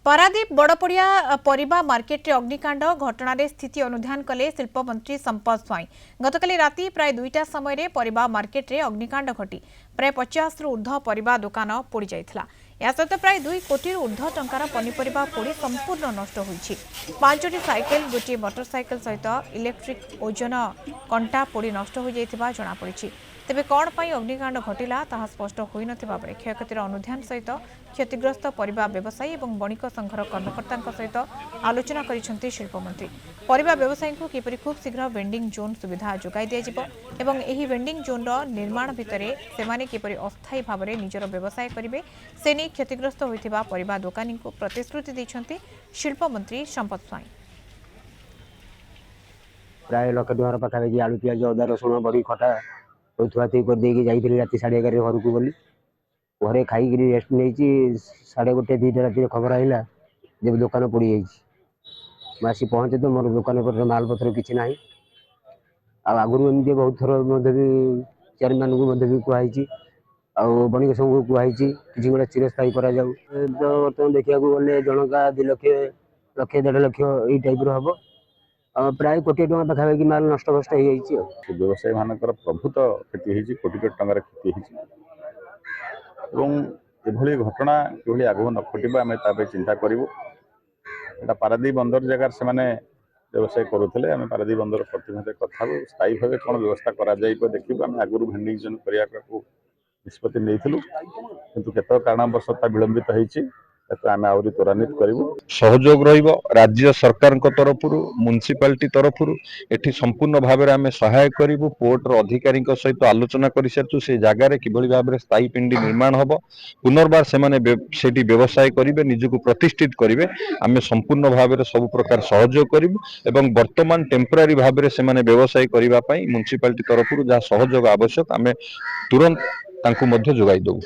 Paradip बड़पड़िया परिबा market रे अग्निकांड घटना रे स्थिति अनुधान कले शिल्प मंत्री संपत स्वाई। गतकाली राति प्राय 2टा समय रे परिबा मार्केट रे अग्निकांड घटी प्राय 50 रु ऊर्ध्व परिबा दुकान पोड़ी जाइथिला। या सहित प्राय 2 कोटी रु ऊर्ध्व टंकार पनीपरिबा पोड़ी संपूर्ण नष्ट होईछि। 5टी साइकेल गोटे मोटरसाइकेल सहित इलेक्ट्रिक ओजन कंटा पोड़ी नष्ट हो जाइथिबा जणा पड़िछि। तेबे कौन पाई अग्निकांड घटिला ताहा स्पष्ट होई नथिबा बेले क्षयक्षतिर अनुध्यान सहित क्षतिग्रस्त परिबा व्यवसायी और बणिक संघर कर्मकर्ता सहित आलोचना करिसेंति शिल्पमंत्री। परिबा व्यवसायी को किपरि खूब शीघ्र वेंडिंग जोन सुविधा जोगाई दिया जिवो एवं एही वेंडिंग जोन रो निर्माण भितरे सेमाने किपरि अस्थायी भाबरे निजर व्यवसाय करिवे से नै क्षतिग्रस्त होइथिबा परिबा दुकानी को प्रतिश्रुति दैछंति शिल्पमंत्री संपत स्वाई। प्राय लाख टंकार पाखापाखि आलू पियाज अदा रसुण बड़ी खटा थुआथुई करदेकी जाइली राति 11:30 घर को गली घरे खाई रेस्ट नहीं 1:30 2टा राति खबर आइला जब दुकान पड़ी जाइए आसी पहुँचे तो मोर दुकान पर मालपत्र किसी ना आगुरी एमती बहुत थर भी चेयरमैन को भी कहुई बणिक संघ को कहुई किसी गोटे चिरस्थायी करा जाऊ तो बर्तमान देखा गले जनका 2 लाख लक्ष 1.5 लाख यही टाइप हम प्राय कोटी टका पाखापाखि माल नष्ट भस्ट हो व्यवसायी मानकर प्रभुत क्षति कोटी कोटी टंकार क्षति एभली घटना कि आगु न घटवा आम चिंता करूँ। यहाँ पारादीप बंदर जगार से व्यवसाय करुले आम पारादीप बंदर प्रतिनिधि कथा स्थायी भाव कौन व्यवस्था कर देखू आम आगुरी भेंडिंग जोन करने निष्पत्ति नहीं किंतु केत कारणवश विलंबित होती आम आहरी त्वरान्वित करूँ। सहयोग रहिबो राज्य सरकार तरफ म्युनिसिपालिटी तरफ एठी संपूर्ण भाव में आम सहायक करूँ। पोर्टर अधिकारी सहित आलोचना कर सारी से जगार किभली भाव में स्थायी पिंडी निर्माण हम पुनर्बार से व्यवसाय करेंगे निजक प्रतिष्ठित करेंगे आम संपूर्ण भाव में सब प्रकार सहयोग करूँ एवं वर्तमान टेम्परारी भाव में से व्यवसाय करने म्युनिसिपालिटी तरफ जहाँ सहयोग आवश्यक आम तुरंत जोगाई दू।